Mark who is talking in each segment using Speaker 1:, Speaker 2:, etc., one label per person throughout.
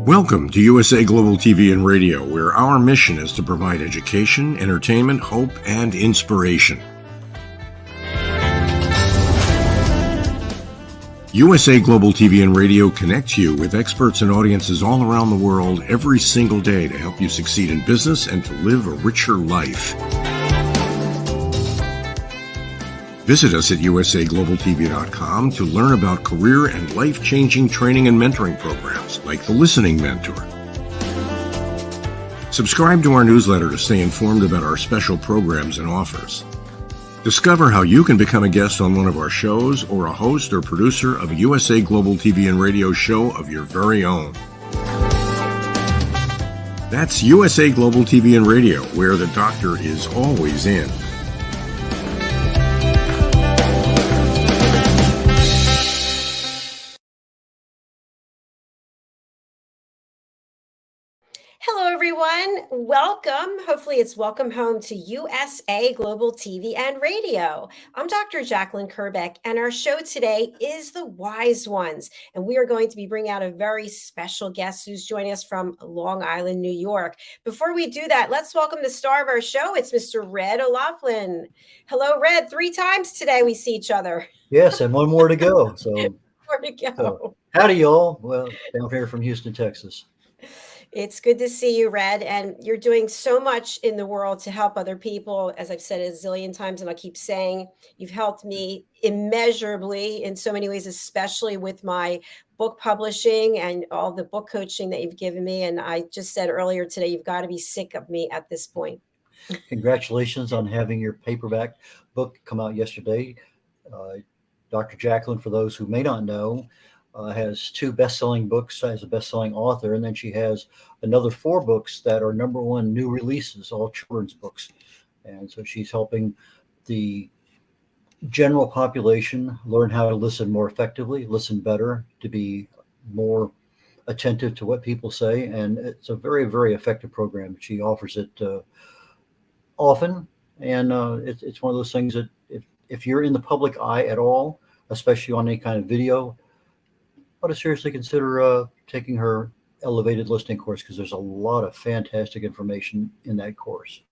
Speaker 1: Welcome to USA Global TV and Radio, where our mission is to provide education, entertainment, hope, and inspiration. USA Global TV and Radio connects you with experts and audiences all around the world every single day to help you succeed in business and to live a richer life. Visit us at usaglobaltv.com to learn about career and life-changing training and mentoring programs like the Listening Mentor. Subscribe to our newsletter to stay informed about our special programs and offers. Discover how you can become a guest on one of our shows or a host or producer of a USA Global TV and Radio show of your very own. That's USA Global TV and Radio, where the doctor is always in.
Speaker 2: Hello, everyone. Welcome. Hopefully it's welcome home to USA Global TV and Radio. I'm Dr. JACALYN KERBECK, and our show today is The Wise Ones. And we are going to be bringing out a very special guest who's joining us from Long Island, New York. Before we do that, let's welcome the star of our show. It's Mr. red.olaughlin. Hello, Red. 3 times today we see each other.
Speaker 3: Yes, and one more to go. So,
Speaker 2: more to go.
Speaker 3: So, howdy, y'all. Well, down here from Houston, Texas.
Speaker 2: It's good to see you, Red, and you're doing so much in the world to help other people. As I've said a zillion times, and I'll keep saying, you've helped me immeasurably in so many ways, especially with my book publishing and all the book coaching that you've given me. And I just said earlier today, you've got to be sick of me at this point.
Speaker 3: Congratulations on having your paperback book come out yesterday. Dr. JACALYN, for those who may not know, has 2 best-selling books as a best-selling author, and then she has another 4 books that are #1 new releases, all children's books. And so she's helping the general population learn how to listen more effectively, listen better, to be more attentive to what people say. And it's a very, very effective program. She offers it often, and it's one of those things that if you're in the public eye at all, especially on any kind of video, I ought to seriously consider taking her elevated listening course, because there's a lot of fantastic information in that course.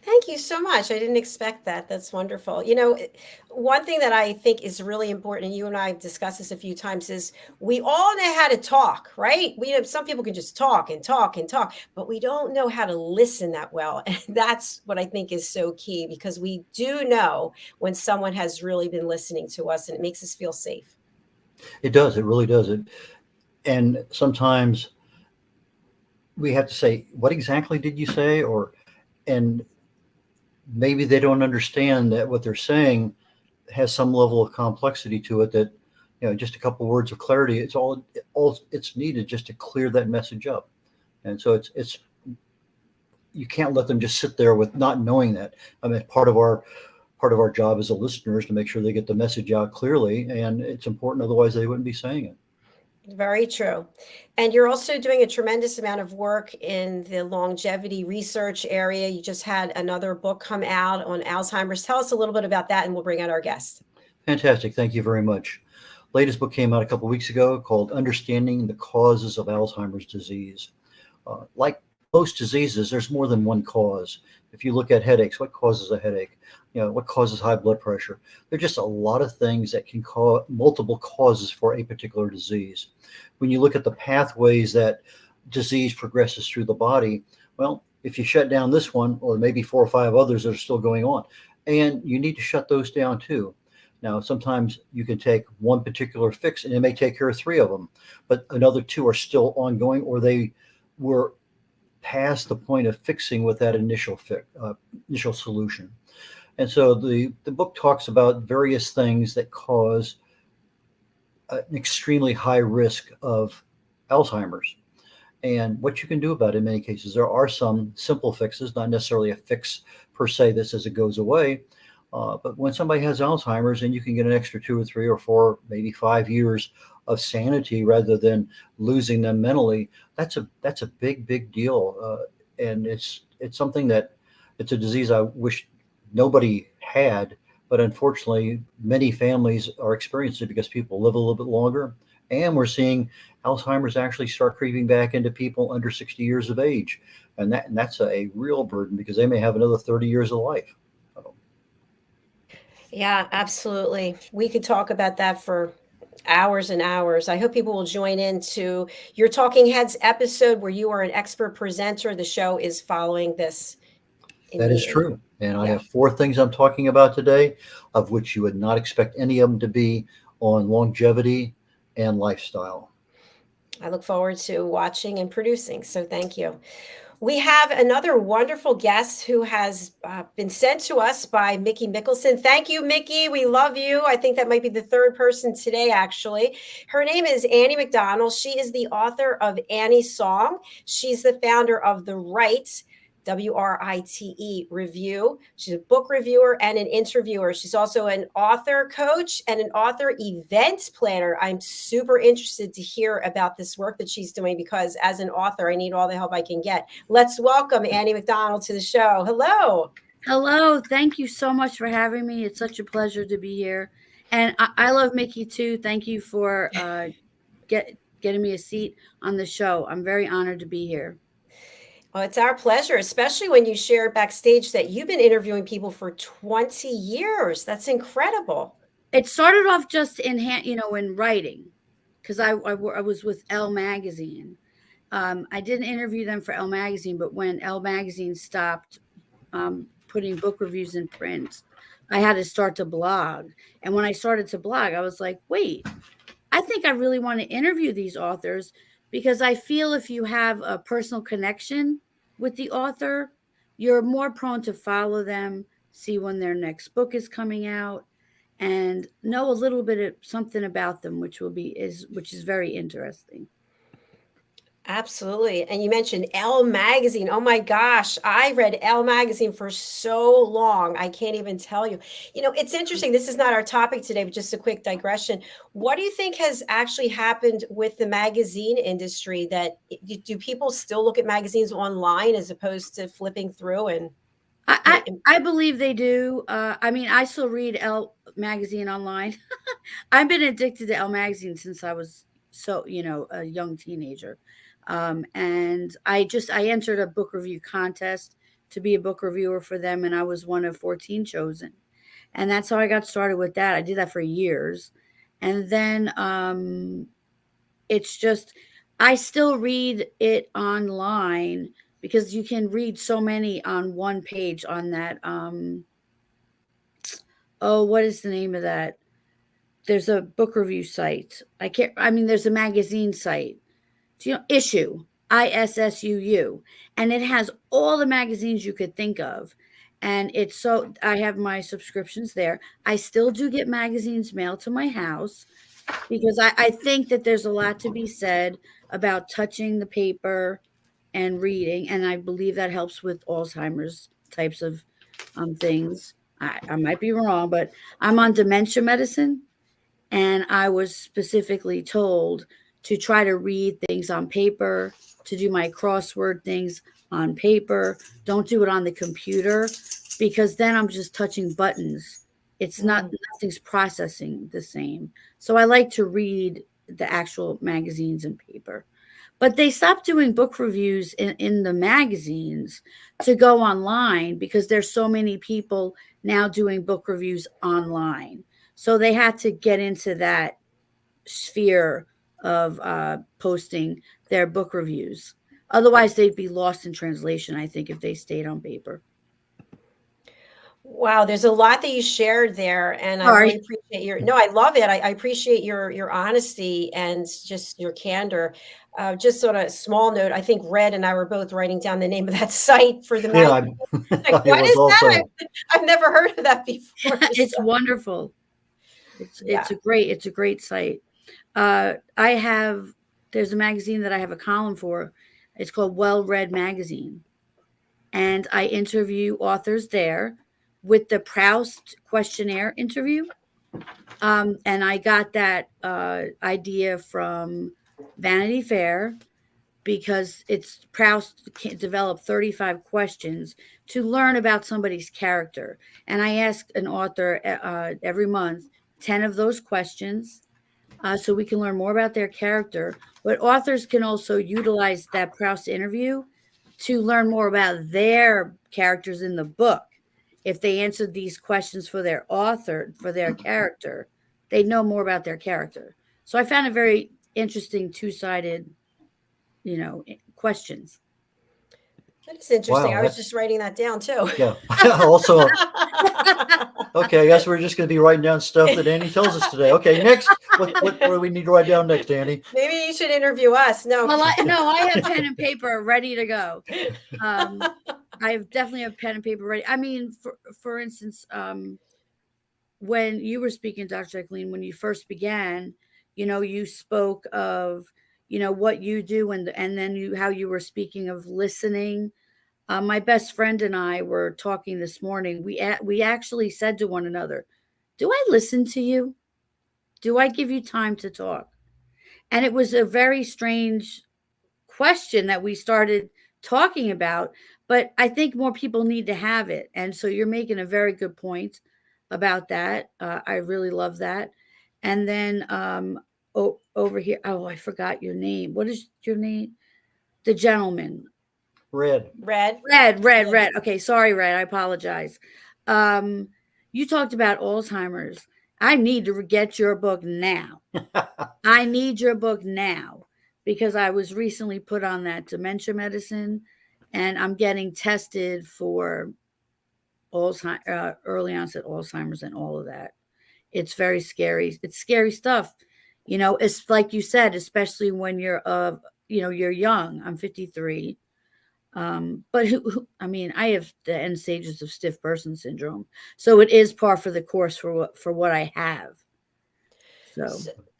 Speaker 2: Thank you so much. I didn't expect that. That's wonderful. You know, one thing that I think is really important, and you and I have discussed this a few times, is we all know how to talk, right? Some people can just talk and talk and talk, but we don't know how to listen that well. And that's what I think is so key, because we do know when someone has really been listening to us, and it makes us feel safe.
Speaker 3: It does. It really does. And sometimes we have to say, what exactly did you say? And maybe they don't understand that what they're saying has some level of complexity to it, that, just a couple of words of clarity, it's all it's needed just to clear that message up. And so it's you can't let them just sit there with not knowing that. I mean, part of our job as a listener is to make sure they get the message out clearly, and it's important, otherwise they wouldn't be saying it.
Speaker 2: Very true. And you're also doing a tremendous amount of work in the longevity research area. You just had another book come out on Alzheimer's. Tell us a little bit about that, and we'll bring out our guest.
Speaker 3: Fantastic. Thank you very much. Latest book came out a couple of weeks ago called Understanding the Causes of Alzheimer's Disease. Like most diseases, there's more than one cause. If you look at headaches, what causes a headache? What causes high blood pressure? There are just a lot of things that can cause multiple causes for a particular disease. When you look at the pathways that disease progresses through the body, well, if you shut down this one, or maybe 4 or 5 others that are still going on, and you need to shut those down too. Now, sometimes you can take one particular fix and it may take care of 3 of them, but another 2 are still ongoing, or they were past the point of fixing with that initial solution. And so the book talks about various things that cause an extremely high risk of Alzheimer's, and what you can do about it in many cases. There are some simple fixes, not necessarily a fix per se that says it goes away. But when somebody has Alzheimer's, and you can get an extra 2 or 3 or 4, maybe 5 years of sanity rather than losing them mentally, that's a big deal. And it's something that it's a disease I wish nobody had, but unfortunately many families are experiencing it because people live a little bit longer And we're seeing Alzheimer's actually start creeping back into people under 60 years of age. And that's a real burden because they may have another 30 years of life.
Speaker 2: Yeah, absolutely. We could talk about that for hours and hours. I hope people will join into your Talking Heads episode where you are an expert presenter. The show is following this
Speaker 3: That is
Speaker 2: in
Speaker 3: true. And I
Speaker 2: yeah.
Speaker 3: have four things I'm talking about today, of which you would not expect any of them to be on longevity and lifestyle.
Speaker 2: I look forward to watching and producing. So thank you. We have another wonderful guest who has been sent to us by Mickey Mickelson. Thank you, Mickey. We love you. I think that might be the third person today, actually. Her name is Annie Mcdonnell. She is the author of Annie's Song. She's the founder of The Right, WRITE review. She's a book reviewer and an interviewer. She's also an author coach and an author event planner. I'm super interested to hear about this work that she's doing because as an author, I need all the help I can get. Let's welcome Annie Mcdonnell to the show. Hello.
Speaker 4: Hello. Thank you so much for having me. It's such a pleasure to be here. And I love Mickey too. Thank you for getting me a seat on the show. I'm very honored to be here.
Speaker 2: Oh, it's our pleasure, especially when you share backstage that you've been interviewing people for 20 years. That's incredible.
Speaker 4: It started off just in in writing, because I was with Elle Magazine. I didn't interview them for Elle Magazine, but when Elle Magazine stopped putting book reviews in print, I had to start to blog. And when I started to blog, I was like, wait, I think I really want to interview these authors, because I feel if you have a personal connection with the author, you're more prone to follow them, see when their next book is coming out, and know a little bit of something about them, which is very interesting.
Speaker 2: Absolutely. And you mentioned Elle Magazine. Oh my gosh, I read Elle Magazine for so long. I can't even tell you. You know, it's interesting. This is not our topic today, but just a quick digression. What do you think has actually happened with the magazine industry? That do people still look at magazines online as opposed to flipping through and
Speaker 4: I believe they do. I mean, I still read Elle Magazine online. I've been addicted to Elle Magazine since I was a young teenager. And I entered a book review contest to be a book reviewer for them, and I was one of 14 chosen. And that's how I got started with that. I did that for years. And then it's just, I still read it online because you can read so many on one page on that. What is the name of that? There's a book review site. There's a magazine site. Issue, ISSUU, and it has all the magazines you could think of. And I have my subscriptions there. I still do get magazines mailed to my house because I think that there's a lot to be said about touching the paper and reading. And I believe that helps with Alzheimer's types of things. I might be wrong, but I'm on dementia medicine. And I was specifically told to try to read things on paper, to do my crossword things on paper. Don't do it on the computer, because then I'm just touching buttons. It's nothing's processing the same. So I like to read the actual magazines in paper. But they stopped doing book reviews in the magazines to go online because there's so many people now doing book reviews online. So they had to get into that sphere of posting their book reviews. Otherwise, they'd be lost in translation, I think, if they stayed on paper.
Speaker 2: Wow, there's a lot that you shared there, and I really appreciate I love it. I appreciate your honesty and just your candor. Just on a small note, I think Red and I were both writing down the name of that site for the magazine. Like, what is that? I've never heard of that before.
Speaker 4: It's wonderful. It's a great site. There's a magazine that I have a column for. It's called Well Read Magazine. And I interview authors there with the Proust questionnaire interview. And I got that idea from Vanity Fair because Proust developed 35 questions to learn about somebody's character. And I ask an author every month 10 of those questions. so we can learn more about their character. But authors can also utilize that Proust interview to learn more about their characters in the book. If they answered these questions for their author, for their character, they'd know more about their character. So I found it very interesting, two-sided, questions.
Speaker 2: That is interesting.
Speaker 3: Wow,
Speaker 2: I was
Speaker 3: that's
Speaker 2: just writing that down too.
Speaker 3: yeah. Also, okay, I guess we're just going to be writing down stuff that Annie tells us today. Okay, next, what do we need to write down next, Annie?
Speaker 2: Maybe you should interview us. No.
Speaker 4: Well, I have pen and paper ready to go. I definitely have pen and paper ready. I mean, for instance, when you were speaking, Dr. JACALYN, when you first began, you spoke of, what you do and then how you were speaking of listening. My best friend and I were talking this morning. We actually said to one another, "Do I listen to you? Do I give you time to talk?" And it was a very strange question that we started talking about, but I think more people need to have it. And so you're making a very good point about that. I really love that. And then over here, I forgot your name. What is your name? The gentleman.
Speaker 3: Red.
Speaker 2: Red.
Speaker 4: Okay, sorry, Red. I apologize. You talked about Alzheimer's. I need to get your book now. I need your book now because I was recently put on that dementia medicine, and I'm getting tested for early onset Alzheimer's and all of that. It's very scary. It's scary stuff. It's like you said, especially when you're you're young. I'm 53. But I have the end stages of stiff person syndrome. So it is par for the course for what I have.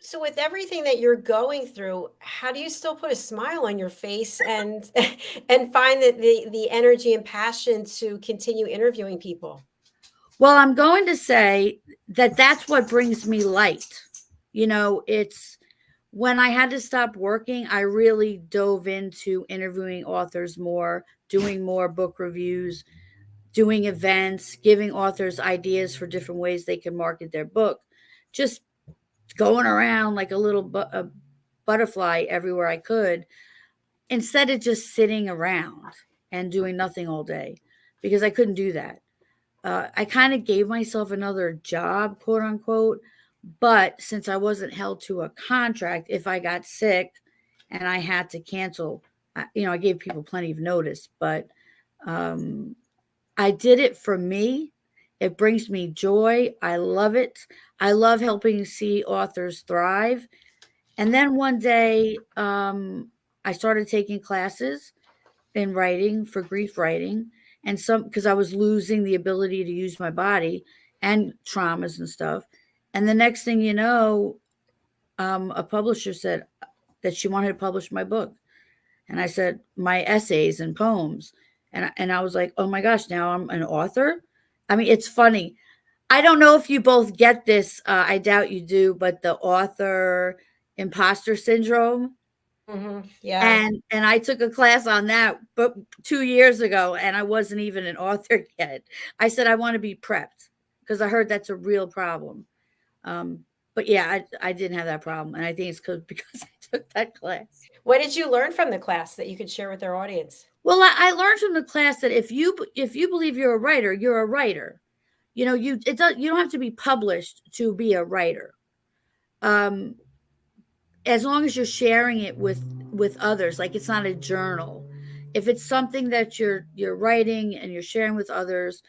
Speaker 2: So with everything that you're going through, how do you still put a smile on your face and and find the energy and passion to continue interviewing people?
Speaker 4: Well, I'm going to say that that's what brings me light. It's when I had to stop working, I really dove into interviewing authors more, doing more book reviews, doing events, giving authors ideas for different ways they can market their book, just going around like a little butterfly everywhere I could, instead of just sitting around and doing nothing all day, because I couldn't do that. I kind of gave myself another job, quote unquote, but since I wasn't held to a contract, if I got sick and I had to cancel, I gave people plenty of notice, but I did it for me. It brings me joy. I love it. I love helping see authors thrive. And then one day, I started taking classes in writing for grief writing, and because I was losing the ability to use my body and traumas and stuff. And the next thing you know, a publisher said that she wanted to publish my book. And I said, my essays and poems. And I was like, oh my gosh, now I'm an author. I mean, it's funny. I don't know if you both get this. I doubt you do, but the author imposter syndrome.
Speaker 2: Mm-hmm. Yeah.
Speaker 4: And I took a class on that, but 2 years ago, and I wasn't even an author yet. I said, I want to be prepped because I heard that's a real problem. But yeah, I didn't have that problem. And I think it's because I took that class.
Speaker 2: What did you learn from the class that you could share with our audience?
Speaker 4: Well, I learned from the class that if you believe you're a writer, you're a writer. You don't have to be published to be a writer. As long as you're sharing it with others, like it's not a journal. If it's something that you're writing and you're sharing with others,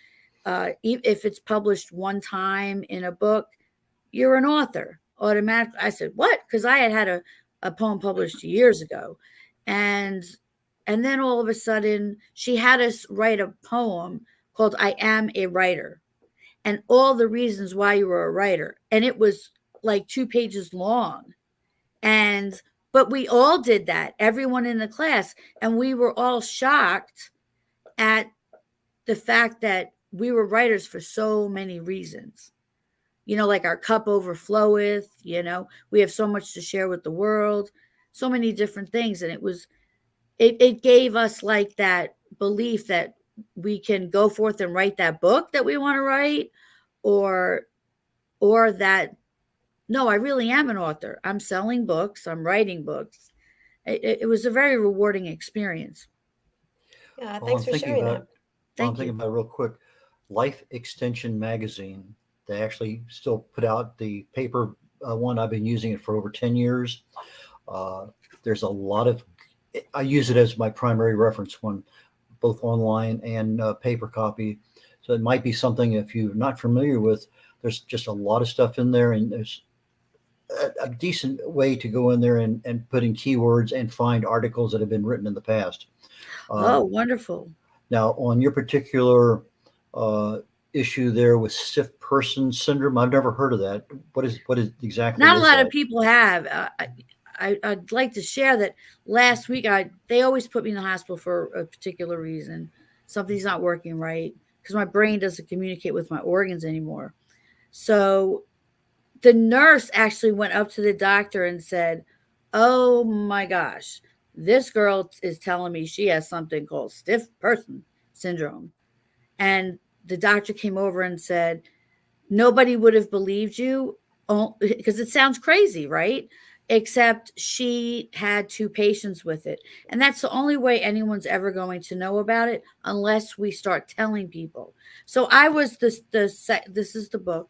Speaker 4: if it's published one time in a book, you're an author automatically. I said, what? Because I had a poem published years ago. And then all of a sudden she had us write a poem called I Am a Writer, and all the reasons why you were a writer. And it was like 2 pages long. But we all did that, everyone in the class. And we were all shocked at the fact that we were writers for so many reasons. Like our cup overfloweth, we have so much to share with the world, so many different things. And it gave us like that belief that we can go forth and write that book that we want to write, or that no, I really am an author. I'm selling books. I'm writing books. It was a very rewarding experience.
Speaker 2: Yeah,
Speaker 3: Well,
Speaker 2: thanks for sharing that.
Speaker 3: I'm
Speaker 4: Thank
Speaker 3: thinking
Speaker 4: you.
Speaker 3: about it real quick. Life Extension Magazine. They actually still put out the paper one. I've been using it for over 10 years. There's a lot of, I use it as my primary reference one, both online and paper copy. So it might be something if you're not familiar with. There's just a lot of stuff in there, and there's a decent way to go in there and put in keywords and find articles that have been written in the past.
Speaker 4: Oh,
Speaker 3: Um,
Speaker 4: wonderful.
Speaker 3: Now, on your particular uh, issue there with stiff person syndrome, I've never heard of that. What is exactly
Speaker 4: Not a
Speaker 3: is
Speaker 4: lot of
Speaker 3: that?
Speaker 4: people have. I'd like to share that last week they always put me in the hospital for a particular reason. Something's not working right because my brain doesn't communicate with my organs anymore. So the nurse actually went up to the doctor and said, "Oh my gosh, this girl is telling me she has something called stiff person syndrome." And the doctor came over and said, "Nobody would have believed you because it sounds crazy, right? Except she had two patients with it. And that's the only way anyone's ever going to know about it unless we start telling people." So I was this is the book,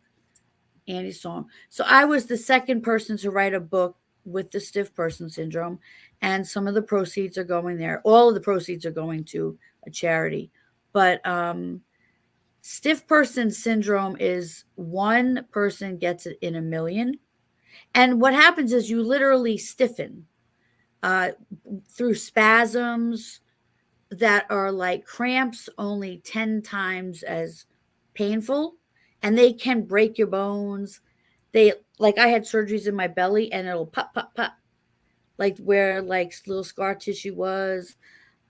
Speaker 4: Annie's song. So I was the second person to write a book with the stiff person syndrome, and some of the proceeds are going there. All of the proceeds are going to a charity. But stiff person syndrome is one person gets it in a million. And what happens is you literally stiffen uh, through spasms that are like cramps, only 10 times as painful. And they can break your bones. Like I had surgeries in my belly and it'll pop, pop, pop, like where like little scar tissue was.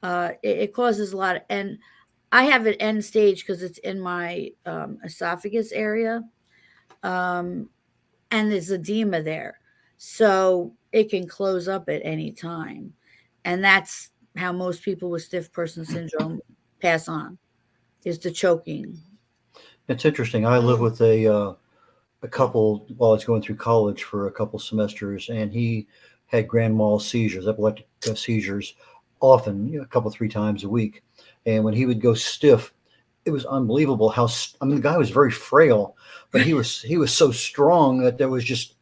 Speaker 4: It causes a lot of, and I have it end stage because it's in my esophagus area, and there's edema there, so it can close up at any time, and that's how most people with stiff person syndrome pass on, is the choking.
Speaker 3: It's interesting. I live with a couple while I was going through college for a couple semesters, and he had grand mal seizures, epileptic seizures, often, a couple, 3 times a week. And when he would go stiff, it was unbelievable how, I mean, the guy was very frail, but he was so strong that there was just,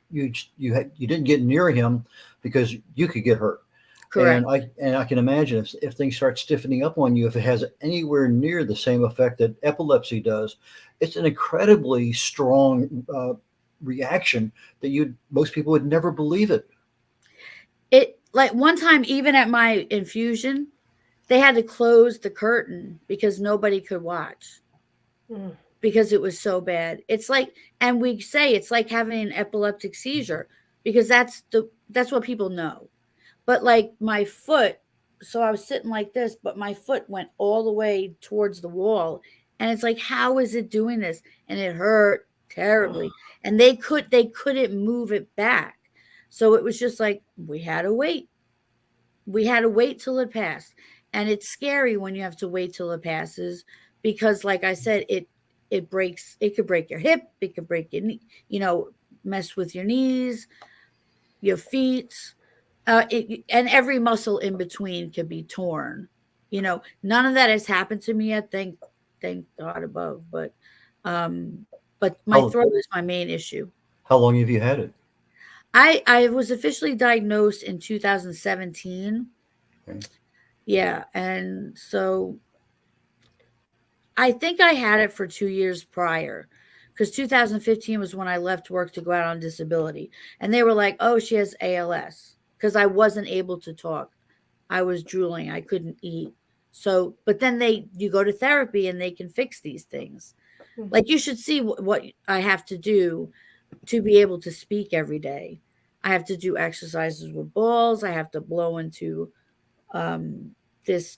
Speaker 3: you didn't get near him because you could get hurt.
Speaker 4: Correct.
Speaker 3: And I can imagine if things start stiffening up on you, if it has anywhere near the same effect that epilepsy does, it's an incredibly strong reaction that most people would never believe it.
Speaker 4: It, like one time, even at my infusion, they had to close the curtain because nobody could watch. Because it was so bad. It's like, and we say it's like having an epileptic seizure because that's what people know. But like my foot, so I was sitting like this, but my foot went all the way towards the wall, and it's like, how is it doing this? And it hurt terribly, and they couldn't move it back. So it was just like we had to wait. We had to wait till it passed, and it's scary when you have to wait till it passes because, like I said, it breaks. It could break your hip. It could break your knee. Mess with your knees, your feet, and every muscle in between could be torn. None of that has happened to me yet. Thank God above. But my throat is my main issue.
Speaker 3: How long have you had it?
Speaker 4: I was officially diagnosed in 2017.
Speaker 3: Okay.
Speaker 4: Yeah, and so I think I had it for 2 years prior, because 2015 was when I left work to go out on disability. And they were like, "Oh, she has ALS," because I wasn't able to talk. I was drooling. I couldn't eat. So, but then you go to therapy and they can fix these things. Like you should see what I have to do to be able to speak every day. I have to do exercises with balls. I have to blow into this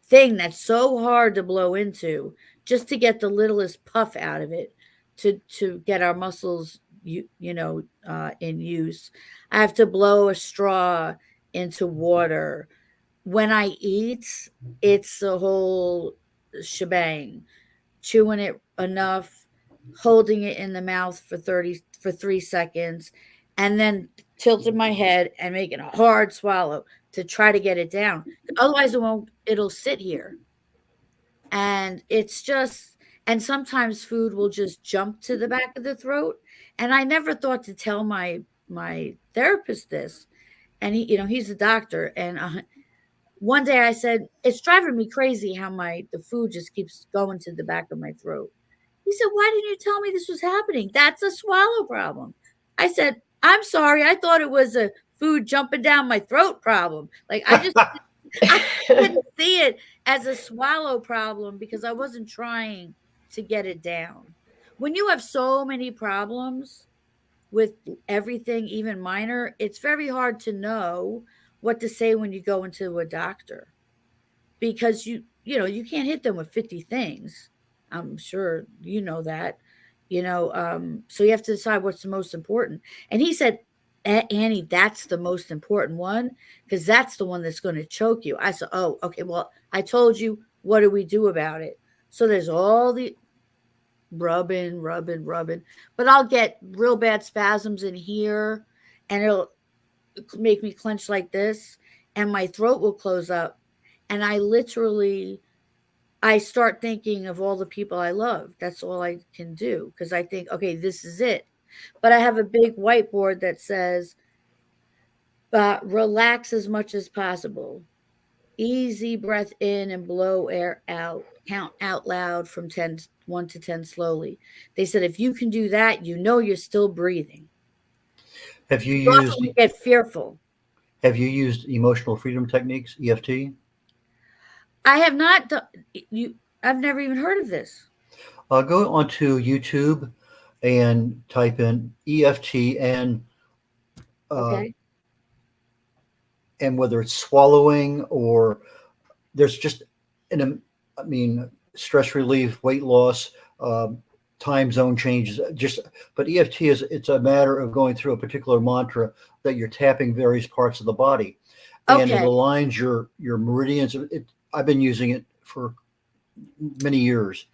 Speaker 4: thing that's so hard to blow into just to get the littlest puff out of it to get our muscles in use. I have to blow a straw into water. When I eat, it's a whole shebang. Chewing it enough, holding it in the mouth for for 3 seconds and then tilting my head and making a hard swallow to try to get it down. Otherwise it'll sit here. And it's just, and sometimes food will just jump to the back of the throat. And I never thought to tell my therapist this. And he's a doctor. And one day I said, it's driving me crazy how the food just keeps going to the back of my throat. He said, why didn't you tell me this was happening? That's a swallow problem. I said, I'm sorry. I thought it was a food jumping down my throat problem. Like I didn't see it as a swallow problem because I wasn't trying to get it down. When you have so many problems with everything, even minor, it's very hard to know what to say when you go into a doctor because you can't hit them with 50 things. I'm sure you know that, so you have to decide what's the most important. And he said, Annie, that's the most important one because that's the one that's going to choke you. I said, oh, okay, well, I told you, what do we do about it? So there's all the rubbing, but I'll get real bad spasms in here and it'll make me clench like this and my throat will close up. And I start thinking of all the people I love. That's all I can do because I think, okay, this is it. But I have a big whiteboard that says, relax as much as possible. Easy breath in and blow air out. Count out loud from 1 to 10 slowly. They said, if you can do that, you're still breathing.
Speaker 3: Have you
Speaker 4: get fearful.
Speaker 3: Have you used emotional freedom techniques, EFT?
Speaker 4: I have not. I've never even heard of this.
Speaker 3: Go onto YouTube and type in EFT and
Speaker 4: Okay.
Speaker 3: And whether it's swallowing or there's just stress relief, weight loss, time zone changes. But EFT it's a matter of going through a particular mantra that you're tapping various parts of the body, and it aligns your meridians. I've been using it for many years.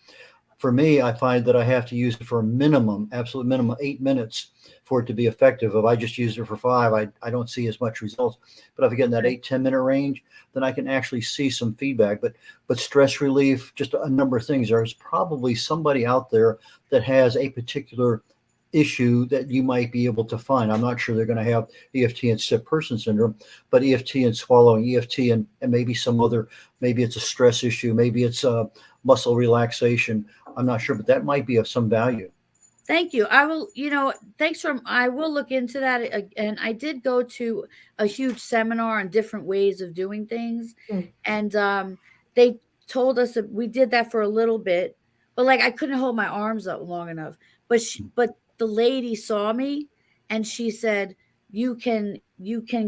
Speaker 3: For me, I find that I have to use it for a absolute minimum, 8 minutes for it to be effective. If I just use it for 5, I don't see as much results. But if I get in that 8-10 minute range, then I can actually see some feedback. But stress relief, just a number of things. There's probably somebody out there that has a particular issue that you might be able to find. I'm not sure they're going to have EFT and stiff person syndrome, but EFT and swallowing, EFT and maybe some other, maybe it's a stress issue, maybe it's a muscle relaxation. I'm not sure, but that might be of some value.
Speaker 4: Thank you. I will, I will look into that. And I did go to a huge seminar on different ways of doing things. And they told us that we did that for a little bit, but I couldn't hold my arms up long enough. But the lady saw me and she said, you can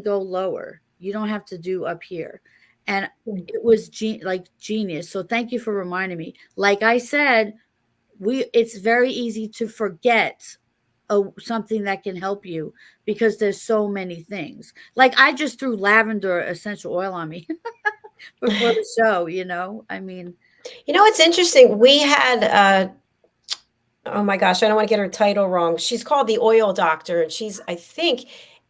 Speaker 4: go lower. You don't have to do up here. And it was genius. So thank you for reminding me. Like I said, it's very easy to forget something that can help you because there's so many things. Like I just threw lavender essential oil on me before the show,
Speaker 2: It's interesting. We had, oh my gosh, I don't want to get her title wrong. She's called the Oil Doctor, and she's, I think,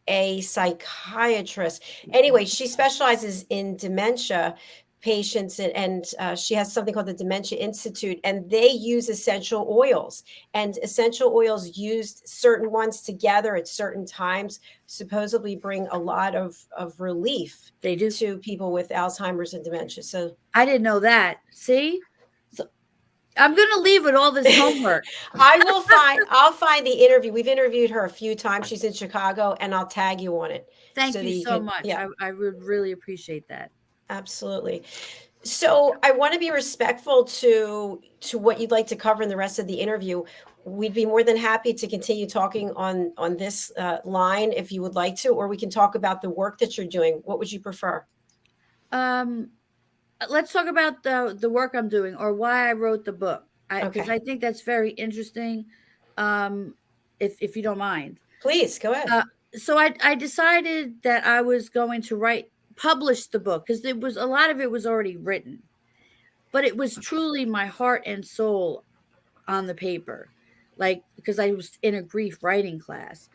Speaker 2: a psychiatrist. Anyway, she specializes in dementia patients, and she has something called the Dementia Institute, and they use essential oils, and essential oils used, certain ones together at certain times, supposedly bring a lot of relief to people with Alzheimer's and dementia. So
Speaker 4: I didn't know that. See? So I'm going to leave with all this homework.
Speaker 2: I'll find the interview. We've interviewed her a few times. She's in Chicago, and I'll tag you on it.
Speaker 4: Thank you so much. Yeah. I would really appreciate that.
Speaker 2: Absolutely. So I want to be respectful to what you'd like to cover in the rest of the interview. We'd be more than happy to continue talking on this line if you would like to, or we can talk about the work that you're doing. What would you prefer?
Speaker 4: Let's talk about the work I'm doing or why I wrote the book. Because I think that's very interesting. If you don't mind.
Speaker 2: Please go ahead.
Speaker 4: So I decided that I was going to publish the book because a lot of it was already written, but it was truly my heart and soul on the paper. like, because I was in a grief writing class.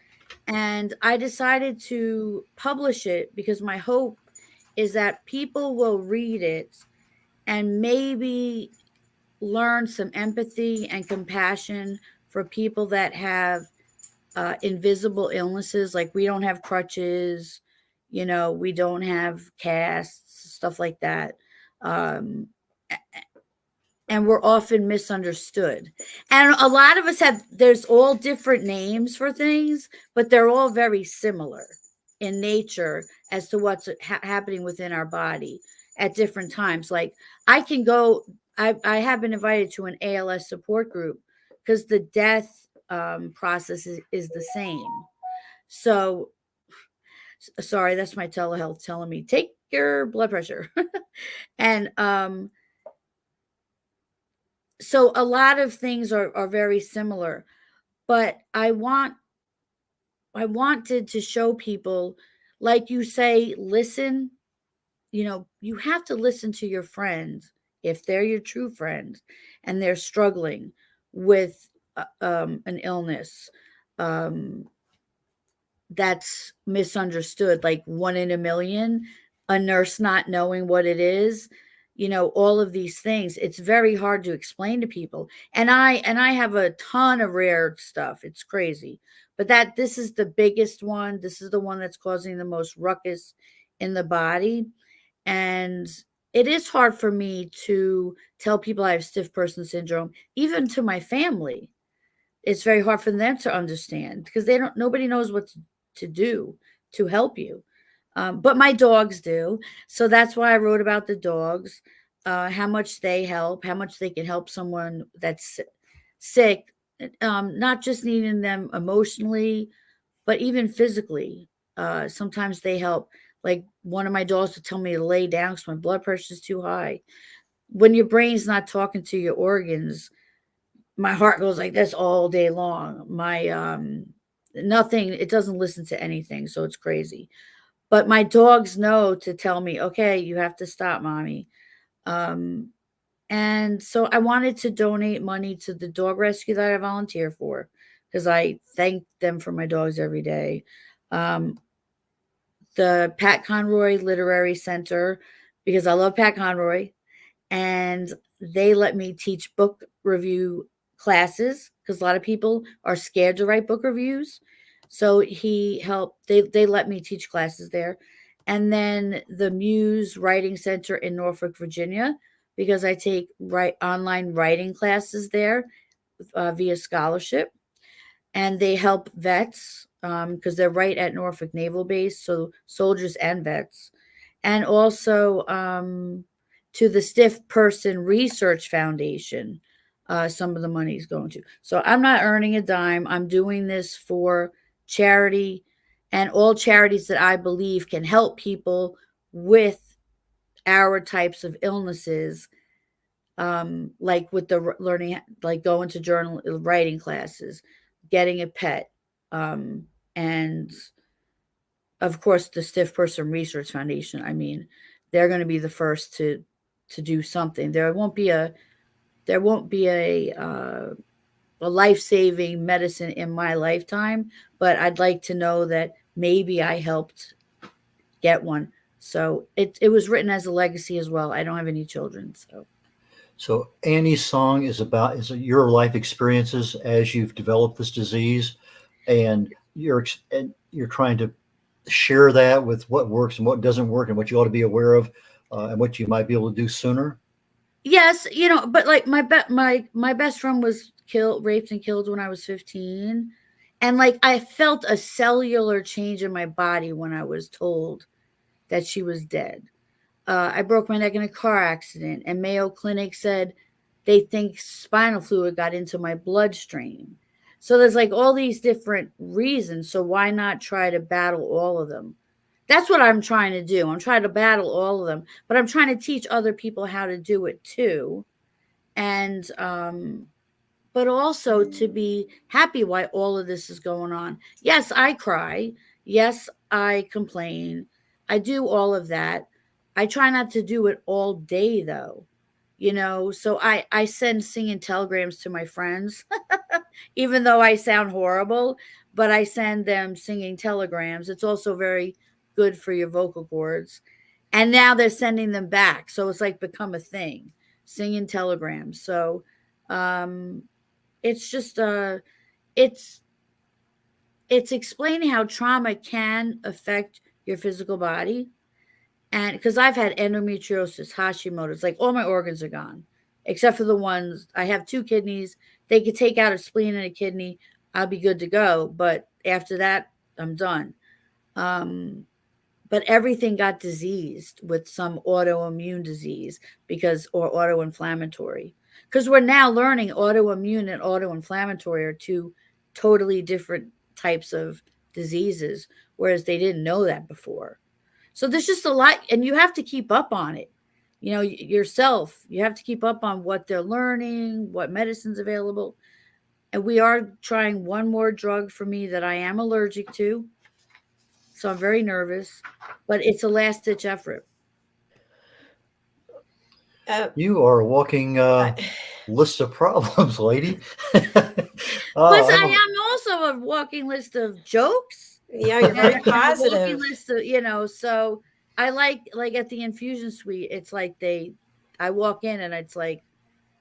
Speaker 4: And I decided to publish it because my hope is that people will read it and maybe learn some empathy and compassion for people that have invisible illnesses. Like, we don't have crutches, we don't have casts, stuff like that. Um, and we're often misunderstood. And a lot of us there's all different names for things, but they're all very similar in nature as to what's happening within our body at different times. Like, I have been invited to an ALS support group because the death process is the same. So, sorry, that's my telehealth telling me, take your blood pressure. And so a lot of things are very similar, but I wanted to show people, like you say, listen, you have to listen to your friends if they're your true friends and they're struggling with an illness that's misunderstood, like 1 in a million, a nurse not knowing what it is, all of these things. It's very hard to explain to people. And I have a ton of rare stuff. It's crazy. But this is the biggest one. This is the one that's causing the most ruckus in the body. And it is hard for me to tell people I have stiff person syndrome, even to my family. It's very hard for them to understand because nobody knows what to do to help you. But my dogs do. So that's why I wrote about the dogs, how much they help, how much they can help someone that's sick, not just needing them emotionally, but even physically. Sometimes they help. Like, one of my dogs would tell me to lay down because my blood pressure is too high. When your brain's not talking to your organs, my heart goes like this all day long. My nothing, it doesn't listen to anything, so it's crazy. But my dogs know to tell me, okay, you have to stop, mommy. And so I wanted to donate money to the dog rescue that I volunteer for, because I thank them for my dogs every day. The Pat Conroy Literary Center, because I love Pat Conroy, and they let me teach book review classes because a lot of people are scared to write book reviews. So he helped. They let me teach classes there. And then the Muse Writing Center in Norfolk, Virginia, because I take online writing classes there via scholarship. And they help vets because they're right at Norfolk Naval Base, so soldiers and vets. And also to the Stiff Person Research Foundation, some of the money is going to. So I'm not earning a dime. I'm doing this for charity and all charities that I believe can help people with our types of illnesses, like with the learning, like going to journal writing classes, getting a pet, and of course the Stiff Person Research Foundation. I mean, they're going to be the first to do something. There won't be a life-saving medicine in my lifetime, but I'd like to know that maybe I helped get one. So it was written as a legacy as well. I don't have any children,
Speaker 3: So Annie's song is your life experiences as you've developed this disease, and you're trying to share that with what works and what doesn't work and what you ought to be aware of, and what you might be able to do sooner.
Speaker 4: Yes, but like my best friend was raped and killed when I was 15, and like I felt a cellular change in my body when I was told that she was dead. I broke my neck in a car accident, and Mayo Clinic said they think spinal fluid got into my bloodstream. So there's like all these different reasons. So why not try to battle all of them? That's what I'm trying to do. I'm trying to battle all of them, but I'm trying to teach other people how to do it too. And, but also to be happy why all of this is going on. Yes, I cry. Yes, I complain. I do all of that. I try not to do it all day though, so I send singing telegrams to my friends even though I sound horrible, but I send them singing telegrams. It's also very good for your vocal cords. And now they're sending them back. So it's like become a thing, singing telegrams. So it's just it's explaining how trauma can affect your physical body. And because I've had endometriosis, Hashimoto's, like all my organs are gone, except for the ones I have 2 kidneys. They could take out a spleen and a kidney. I'll be good to go. But after that, I'm done. But everything got diseased with some autoimmune disease or autoinflammatory. Because we're now learning autoimmune and autoinflammatory are 2 totally different types of diseases, whereas they didn't know that before. So there's just a lot, and you have to keep up on it. You know, yourself, you have to keep up on what they're learning, what medicine's available. And we are trying one more drug for me that I am allergic to. So I'm very nervous, but it's a last-ditch effort.
Speaker 3: You are a walking list of problems, lady.
Speaker 4: Plus, I am also a walking list of jokes.
Speaker 2: Yeah, you're very positive.
Speaker 4: A walking list of, so I like at the infusion suite, it's like I walk in and it's like,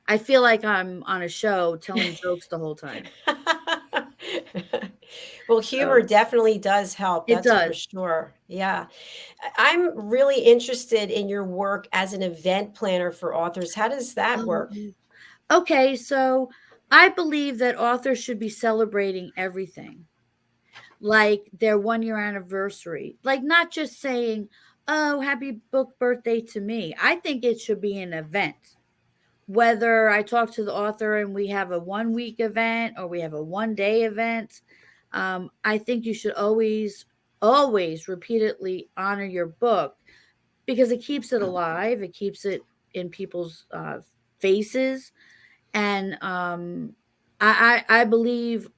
Speaker 4: I feel like I'm on a show telling jokes the whole time.
Speaker 2: Well, humor definitely does help. That's for sure. Yeah. I'm really interested in your work as an event planner for authors. How does that work?
Speaker 4: Okay, so I believe that authors should be celebrating everything, like their 1-year anniversary, like not just saying, oh, happy book birthday to me. I think it should be an event. Whether I talk to the author and we have a 1-week event or we have a 1-day event, I think you should always repeatedly honor your book because it keeps it alive. It keeps it in people's faces. And I believe,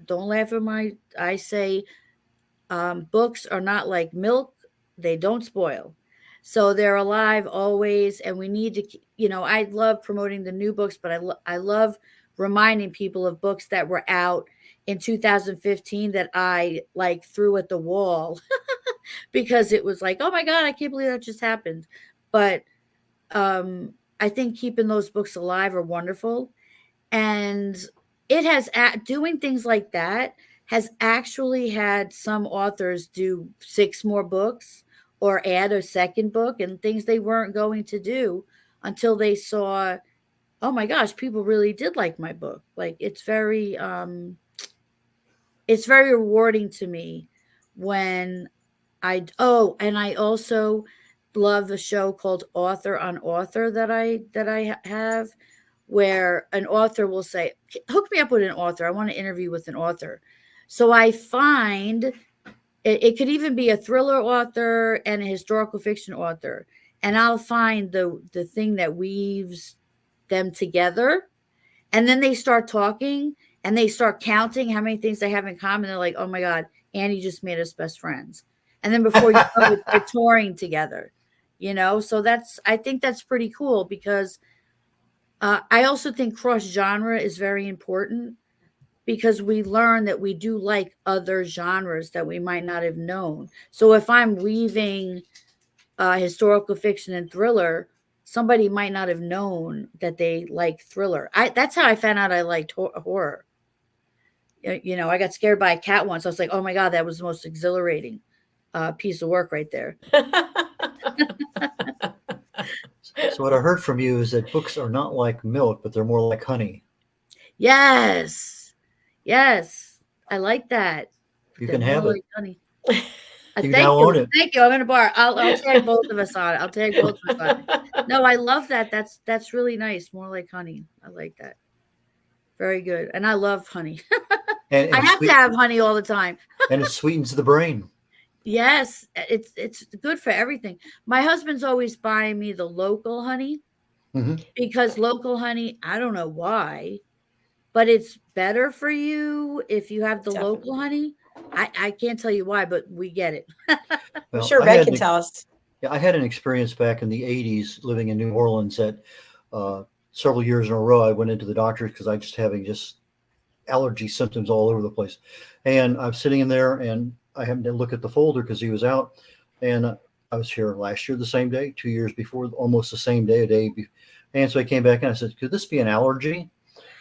Speaker 4: don't laugh at I say books are not like milk. They don't spoil. So they're alive always. And we need to, I love promoting the new books, but I love reminding people of books that were out in 2015 that I like threw at the wall because it was like, oh my God, I can't believe that just happened. But I think keeping those books alive are wonderful. And it has, doing things like that has actually had some authors do 6 more books or add a second book and things they weren't going to do until they saw, oh my gosh, people really did like my book. Like it's very rewarding to me when and I also love a show called Author on Author that I have, where an author will say, hook me up with an author. I want to interview with an author. So I find it could even be a thriller author and a historical fiction author. And I'll find the thing that weaves them together. And then they start talking and they start counting how many things they have in common. They're like, oh my God, Annie just made us best friends. And then before you know it, they're touring together, So I think that's pretty cool because I also think cross genre is very important because we learn that we do like other genres that we might not have known. So if I'm weaving historical fiction and thriller, somebody might not have known that they like thriller. That's how I found out I liked horror. I got scared by a cat once. I was like, oh my God, that was the most exhilarating piece of work right there.
Speaker 3: So what I heard from you is that books are not like milk, but they're more like honey.
Speaker 4: Yes. I like that.
Speaker 3: You can have it.
Speaker 4: Like honey.
Speaker 3: You now own it.
Speaker 4: Thank you. I'm in a bar. I'll tag both of us on it. No, I love that. That's really nice. More like honey. I like that. Very good. And I love honey. And I have to have honey all the time.
Speaker 3: And it sweetens the brain.
Speaker 4: Yes, it's good for everything. My husband's always buying me the local honey because local honey, I don't know why, but it's better for you if you have the local honey. I can't tell you why, but we get it.
Speaker 2: I'm sure Red can tell us.
Speaker 3: Yeah, I had an experience back in the 80s living in New Orleans that several years in a row I went into the doctor because I just having allergy symptoms all over the place. And I'm sitting in there, and I happened to look at the folder because he was out, and I was here last year the same day, 2 years before, almost the same day, a day. And so I came back and I said, "Could this be an allergy?"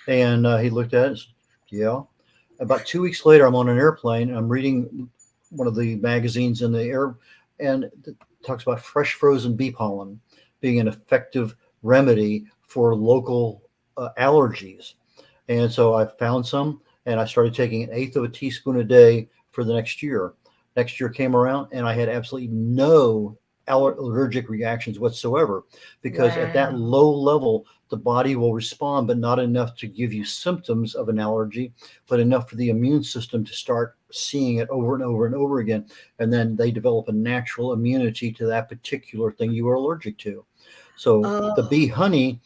Speaker 3: And he looked at it and said, "Yeah." About 2 weeks later, I'm on an airplane and I'm reading one of the magazines in the air, and it talks about fresh frozen bee pollen being an effective remedy for local allergies. And so I found some, and I started taking 1/8 of a teaspoon a day for the next year. Next year came around, and I had absolutely no allergic reactions whatsoever, because at that
Speaker 4: Wow.
Speaker 3: low level, the body will respond, but not enough to give you symptoms of an allergy, but enough for the immune system to start seeing it over and over and over again. And then they develop a natural immunity to that particular thing you are allergic to. So the
Speaker 4: Oh,
Speaker 3: bee honey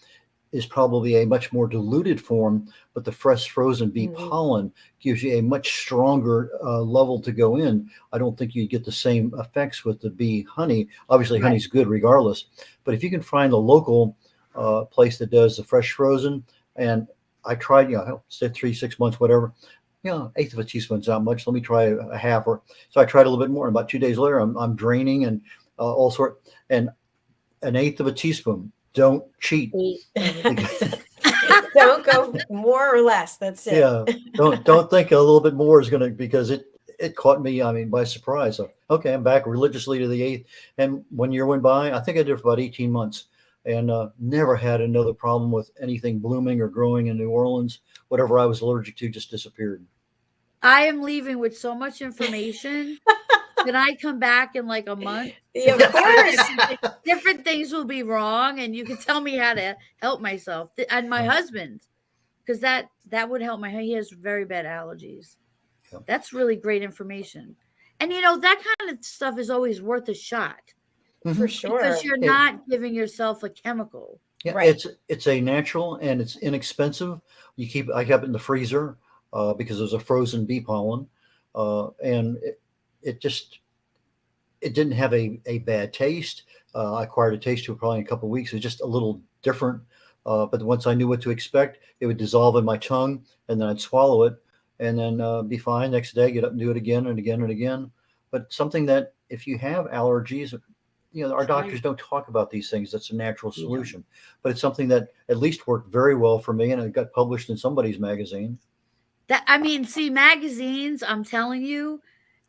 Speaker 3: is probably a much more diluted form, but the fresh frozen bee
Speaker 2: Mhm.
Speaker 3: pollen gives you a much stronger level to go in. I don't think you get the same effects with the bee honey. Obviously,
Speaker 2: Right.
Speaker 3: honey's good regardless, but if you can find a local place that does the fresh frozen, and I tried, say 3, 6 months, whatever. 1/8 of a teaspoon's not much. Let me try a half, or so I tried a little bit more. And about 2 days later, I'm draining and all sort, and 1/8 of a teaspoon. Don't cheat.
Speaker 2: Don't go more or less. That's it.
Speaker 3: Yeah, don't think a little bit more is gonna, because it caught me, I mean, by surprise. So, okay, I'm back religiously to the 8th, and 1 year went by. I think I did it for about 18 months, and never had another problem with anything blooming or growing in New Orleans. Whatever I was allergic to just disappeared.
Speaker 4: I am leaving with so much information. Can I come back in like a month?
Speaker 2: Yeah, of course.
Speaker 4: Different things will be wrong, and you can tell me how to help myself and my
Speaker 3: Yeah,
Speaker 4: husband, because that would help he has very bad allergies.
Speaker 3: yeah.
Speaker 4: That's really great information. And that kind of stuff is always worth a shot
Speaker 2: For
Speaker 3: Mhm.
Speaker 4: because
Speaker 2: sure.
Speaker 4: you're
Speaker 3: It,
Speaker 4: not giving yourself a chemical.
Speaker 3: yeah,
Speaker 2: Right.
Speaker 3: it's a natural, and it's inexpensive. I kept it in the freezer because it was a frozen bee pollen, and it just it didn't have a bad taste. I acquired a taste to it probably in a couple of weeks. It was just a little different. But once I knew what to expect, it would dissolve in my tongue, and then I'd swallow it, and then be fine. Next day, get up and do it again and again and again. But something that, if you have allergies, our
Speaker 4: Try
Speaker 3: doctors don't talk about these things. That's a natural
Speaker 4: yeah.
Speaker 3: solution. But it's something that at least worked very well for me, and it got published in somebody's magazine.
Speaker 4: See, magazines, I'm telling you,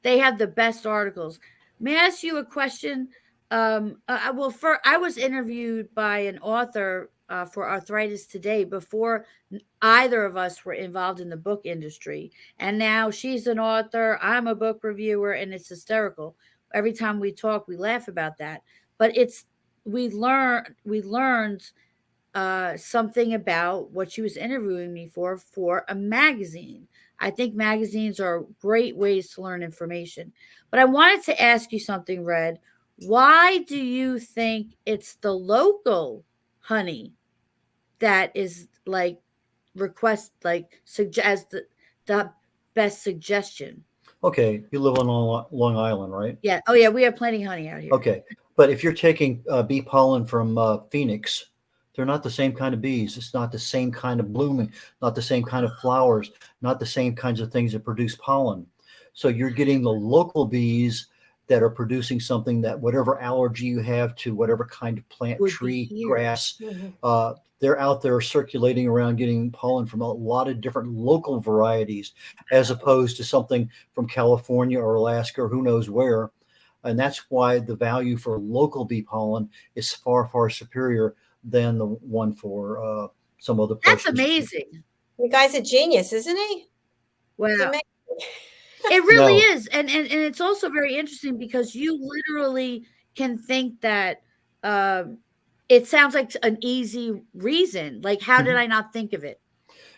Speaker 4: they have the best articles. May I ask you a question? I was interviewed by an author for Arthritis Today before either of us were involved in the book industry. And now she's an author, I'm a book reviewer, and it's hysterical. Every time we talk, we laugh about that. But we learned something about what she was interviewing me for a magazine. I think magazines are great ways to learn information. But I wanted to ask you something, Red. Why do you think it's the local honey that is like suggest the best suggestion?
Speaker 3: Okay, you live on Long Island, right?
Speaker 4: Yeah. Oh yeah, we have plenty of honey out here.
Speaker 3: Okay, but if you're taking bee pollen from Phoenix, they're not the same kind of bees. It's not the same kind of blooming, not the same kind of flowers, not the same kinds of things that produce pollen. So you're getting the local bees that are producing something that, whatever allergy you have to whatever kind of plant,
Speaker 4: Would be
Speaker 3: tree,
Speaker 4: here.
Speaker 3: grass,
Speaker 2: Mhm.
Speaker 3: they're out there circulating around getting pollen from a lot of different local varieties, as opposed to something from California or Alaska or who knows where. And that's why the value for local bee pollen is far, far superior than the one for some other
Speaker 4: That's
Speaker 3: places.
Speaker 4: amazing.
Speaker 2: The guy's a genius, isn't he? It's
Speaker 4: Wow.
Speaker 2: amazing.
Speaker 4: It really
Speaker 3: Now,
Speaker 4: is, and it's also very interesting because you literally can think that, um, it sounds like an easy reason, like, how did
Speaker 3: mhm.
Speaker 4: I not think of it?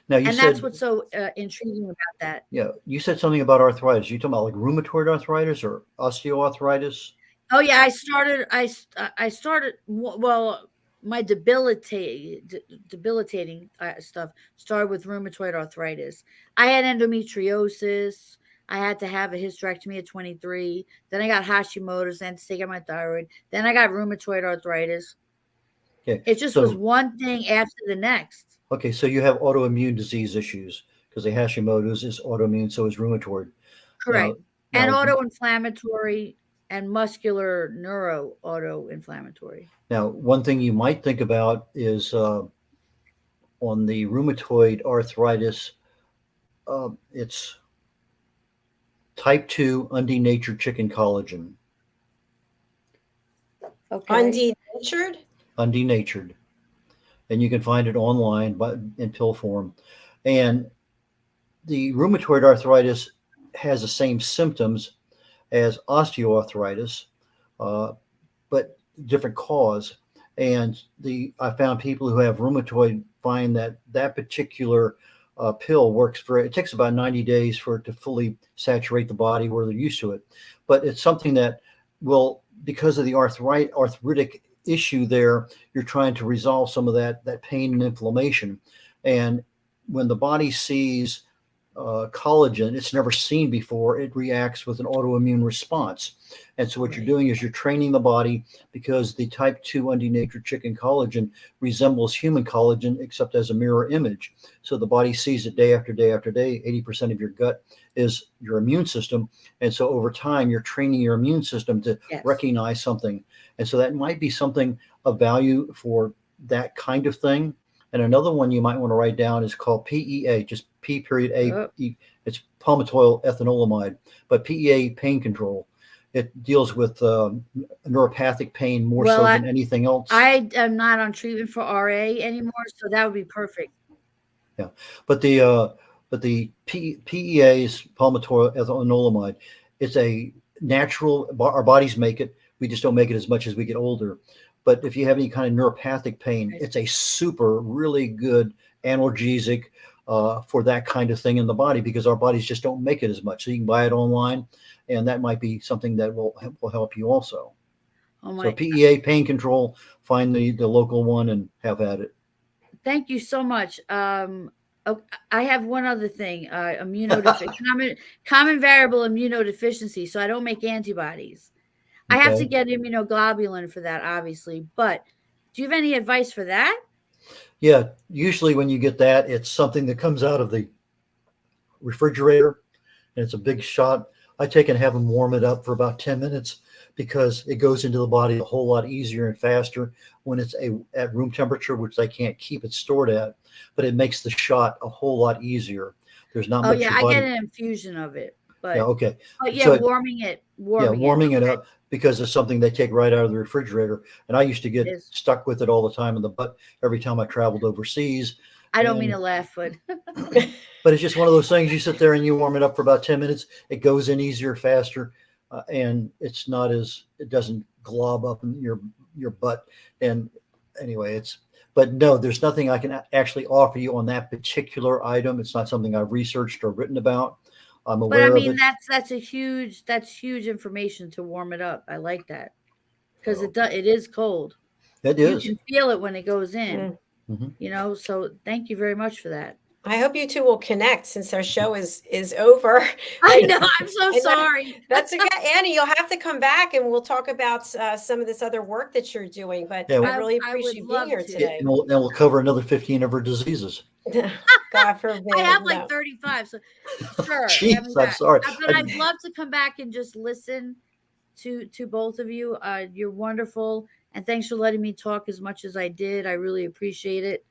Speaker 3: Now you
Speaker 4: And that's
Speaker 3: said,
Speaker 4: what's so, intriguing about that.
Speaker 3: yeah, you said something about arthritis. You talking about like rheumatoid arthritis or osteoarthritis?
Speaker 4: Oh, yeah, I started well, my debilitating, stuff started with rheumatoid arthritis. I had endometriosis. I had to have a hysterectomy at 23. Then I got Hashimoto's, then to take out my thyroid. Then I got rheumatoid arthritis.
Speaker 3: Okay,
Speaker 4: It just was
Speaker 3: so
Speaker 4: one thing after the next.
Speaker 3: okay, so you have autoimmune disease issues, because the Hashimoto's is autoimmune, so is rheumatoid.
Speaker 4: Correct. And
Speaker 3: Now,
Speaker 4: autoinflammatory and muscular neuro autoinflammatory.
Speaker 3: now, one thing you might think about is on the rheumatoid arthritis, it's type 2 undenatured chicken collagen.
Speaker 4: Okay.
Speaker 2: Undenatured?
Speaker 3: Undenatured. And you can find it online in pill form. And the rheumatoid arthritis has the same symptoms as osteoarthritis, but different cause. And I found people who have rheumatoid find that particular pill works it takes about 90 days for it to fully saturate the body where they're used to it. But it's something that will, because of the arthritic issue there, you're trying to resolve some of that pain and inflammation. And when the body sees collagen it's never seen before, it reacts with an autoimmune response. And so what you're doing is you're training the body, because the type 2 undenatured chicken collagen resembles human collagen except as a mirror image. So the body sees it day after day after day. 80% of your gut is your immune system. And so over time, you're training your immune system to recognize something. And so that might be something of value for that kind of thing. And another one you might want to write down is called PEA, just P.A. It's palmitoyl ethanolamide, but PEA pain control. It deals with neuropathic pain more so than anything else.
Speaker 4: I am not on treatment for RA anymore, so that would be perfect.
Speaker 3: Yeah, but the PEA is palmitoyl ethanolamide. It's a natural. Our bodies make it. We just don't make it as much as we get older. But if you have any kind of neuropathic pain, it's a really good analgesic for that kind of thing in the body, because our bodies just don't make it as much. So you can buy it online, and that might be something that will help you also. So PEA pain control, find the local one and have at it.
Speaker 4: Thank you so much. I have one other thing, common variable immunodeficiency. So I don't make antibodies. Okay. I have to get immunoglobulin for that, obviously. But do you have any advice for that?
Speaker 3: Yeah, usually when you get that, it's something that comes out of the refrigerator, and it's a big shot. I take and have them warm it up for about 10 minutes, because it goes into the body a whole lot easier and faster when it's at room temperature, which they can't keep it stored at. But it makes the shot a whole lot easier. There's not much.
Speaker 4: Oh yeah, I get an infusion of it. But
Speaker 3: yeah, okay.
Speaker 4: But yeah, so warming it
Speaker 3: up, because it's something they take right out of the refrigerator. And I used to get stuck with it all the time in the butt every time I traveled overseas.
Speaker 4: I don't mean to laugh, but
Speaker 3: but it's just one of those things. You sit there and you warm it up for about 10 minutes. It goes in easier, faster, and it doesn't glob up in your butt. And anyway, but no, there's nothing I can actually offer you on that particular item. It's not something I've researched or written about. I'm aware of it.
Speaker 4: That's huge information to warm it up. I like that, because it is cold.
Speaker 3: It is.
Speaker 4: You can feel it when it goes in. Mm-hmm. So thank you very much for that.
Speaker 2: I hope you two will connect, since our show is over.
Speaker 4: I know. I'm so sorry.
Speaker 2: That's okay, Annie. You'll have to come back, and we'll talk about some of this other work that you're doing. But I really appreciate you being here today.
Speaker 3: And we'll cover another 15 of her diseases.
Speaker 2: God forbid.
Speaker 4: I have like 35, so sure.
Speaker 3: Jeez, I'm sorry.
Speaker 4: But I'd love to come back and just listen to both of you. You're wonderful, and thanks for letting me talk as much as I did. I really appreciate it.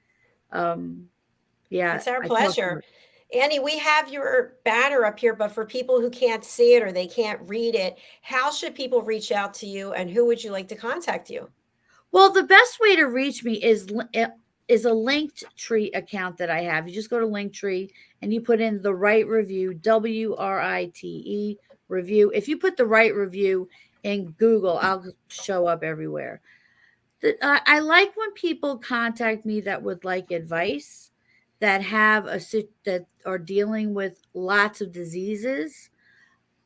Speaker 2: It's our pleasure. Annie, we have your banner up here, but for people who can't see it or they can't read it, how should people reach out to you, and who would you like to contact you?
Speaker 4: Well, the best way to reach me is a Linktree account that I have. You just go to Linktree and you put in the Right Review, WRITE review. If you put the Right Review in Google, I'll show up everywhere. I like when people contact me that would like advice, that are dealing with lots of diseases,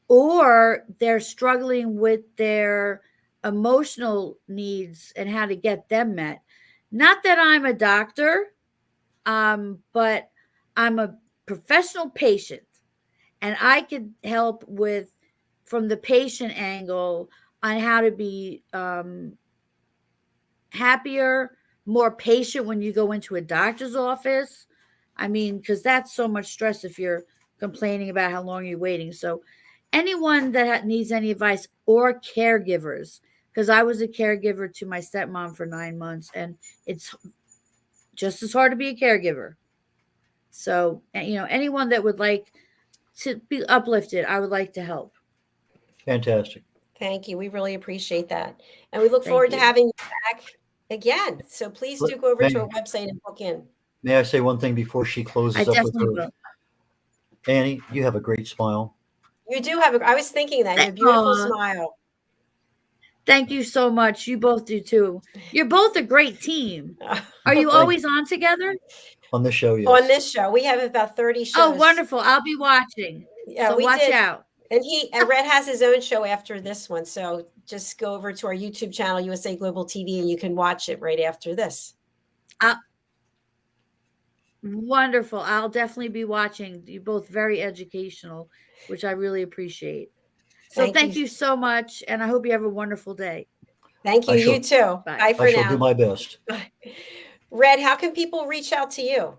Speaker 4: or they're struggling with their emotional needs and how to get them met. Not that I'm a doctor, but I'm a professional patient, and I could help from the patient angle on how to be happier, more patient when you go into a doctor's office. I mean, because that's so much stress if you're complaining about how long you're waiting. So anyone that needs any advice, or caregivers, because I was a caregiver to my stepmom for 9 months, and it's just as hard to be a caregiver. So, anyone that would like to be uplifted, I would like to help.
Speaker 3: Fantastic.
Speaker 2: Thank you. We really appreciate that. And we look
Speaker 4: Thank
Speaker 2: forward to
Speaker 4: you.
Speaker 2: having you back again. So please do go over
Speaker 3: May-
Speaker 2: to our website and book in.
Speaker 3: May I say one thing before she
Speaker 4: I
Speaker 3: closes up with
Speaker 4: definitely
Speaker 3: her?
Speaker 4: will.
Speaker 3: Annie, you have a great smile.
Speaker 2: You do have I was thinking that. You have a beautiful smile.
Speaker 4: Thank you so much. You both do too. You're both a great team. Are you always on together?
Speaker 3: On this show, yes.
Speaker 2: On this show, we have about 30 shows.
Speaker 4: Oh, wonderful. I'll be watching.
Speaker 2: Yeah,
Speaker 4: so
Speaker 2: we
Speaker 4: watch
Speaker 2: did.
Speaker 4: out.
Speaker 2: And Red has his own show after this one. So just go over to our YouTube channel, USA Global TV, and you can watch it right after this.
Speaker 4: Wonderful. I'll definitely be watching. You're both very educational, which I really appreciate. So thank you so much. And I hope you have a wonderful day.
Speaker 2: Thank you. You too. Bye for now.
Speaker 3: I shall do my best.
Speaker 2: Red, how can people reach out to you?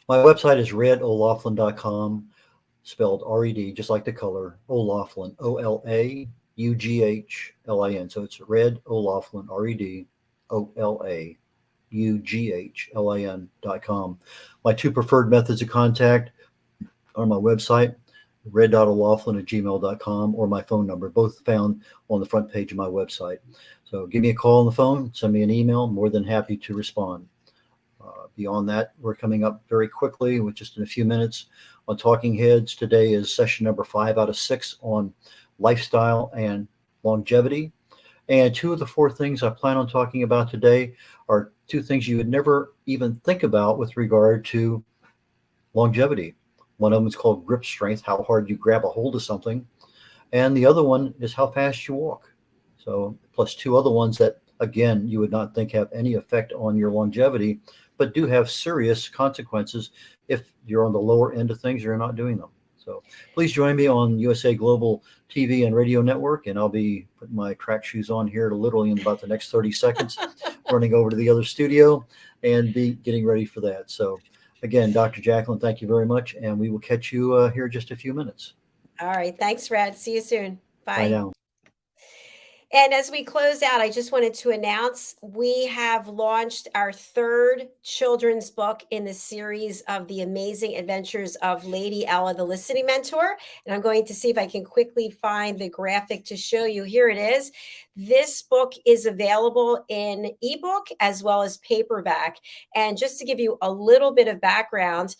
Speaker 3: My website is red.olaughlin.com, spelled R-E-D, just like the color, O'Laughlin, O-L-A-U-G-H-L-I-N. So it's Red O'Laughlin, R-E-D, O-L-A-U-G-H-L-I-N.com. My two preferred methods of contact are my website, red.olaughlin@gmail.com, or my phone number, both found on the front page of my website. So give me a call on the phone, send me an email, more than happy to respond. Beyond that, we're coming up very quickly, with just in a few minutes, on Talking Heads. Today is session number 5 out of 6 on lifestyle and longevity. And 2 of the 4 things I plan on talking about today are 2 things you would never even think about with regard to longevity. One of them is called grip strength, how hard you grab a hold of something. And the other one is how fast you walk. So plus 2 other ones that, again, you would not think have any effect on your longevity, but do have serious consequences if you're on the lower end of things or you're not doing them. So please join me on USA Global TV and Radio Network, and I'll be putting my track shoes on here literally in about the next 30 seconds, running over to the other studio and be getting ready for that. So again, Dr. JACALYN, thank you very much, and we will catch you here in just a few minutes.
Speaker 2: All right. Thanks, Red. See you soon. Bye.
Speaker 3: Bye now.
Speaker 2: And as we close out, I just wanted to announce we have launched our 3rd children's book in the series of The Amazing Adventures of Lady Ella, the Listening Mentor. And I'm going to see if I can quickly find the graphic to show you. Here it is. This book is available in ebook as well as paperback. And just to give you a little bit of background,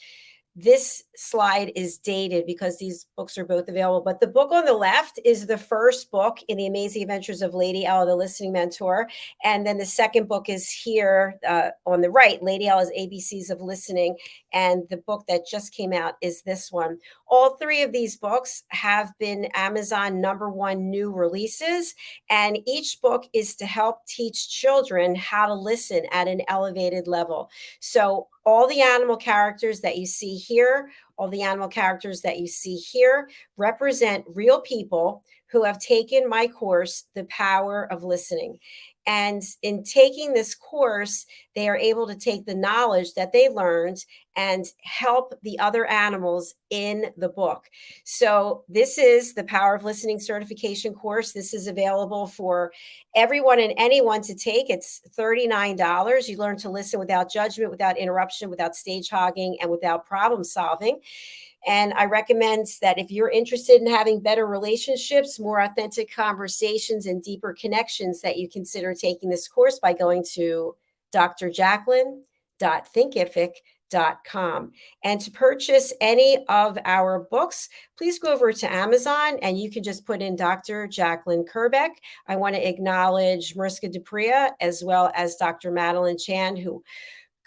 Speaker 2: this slide is dated because these books are both available, but the book on the left is the first book in The Amazing Adventures of Lady Ella, the Listening Mentor. And then the second book is here on the right, Lady Ella's ABCs of Listening. And the book that just came out is this one. All 3 of these books have been Amazon #1 new releases. And each book is to help teach children how to listen at an elevated level. So all the animal characters that you see here, all the animal characters that you see here represent real people who have taken my course, The Power of Listening. And in taking this course, they are able to take the knowledge that they learned and help the other animals in the book. So this is the Power of Listening certification course. This is available for everyone and anyone to take. It's $39. You learn to listen without judgment, without interruption, without stage hogging, and without problem solving. And I recommend that if you're interested in having better relationships, more authentic conversations, and deeper connections, that you consider taking this course by going to drjacalyn.thinkific.com. And to purchase any of our books, please go over to Amazon and you can just put in Dr. JACALYN KERBECK. I want to acknowledge Mariska Dupria as well as Dr. Madeline Chan, who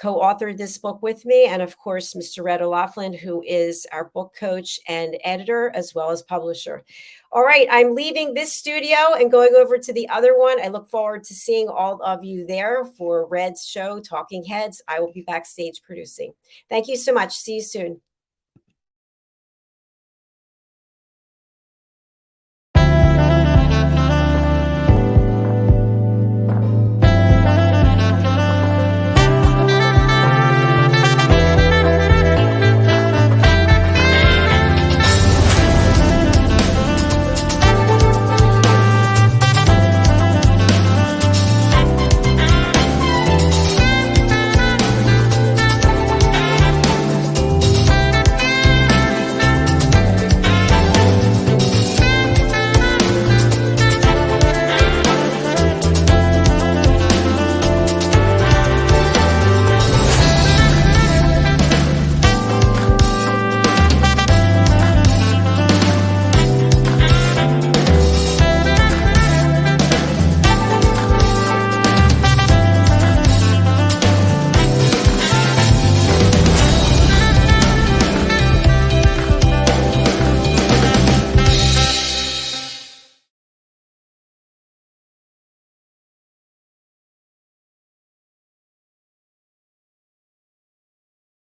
Speaker 2: co-authored this book with me, and of course, Mr. Red O'Laughlin, who is our book coach and editor, as well as publisher. All right, I'm leaving this studio and going over to the other one. I look forward to seeing all of you there for Red's show, Talking Heads. I will be backstage producing. Thank you so much. See you soon.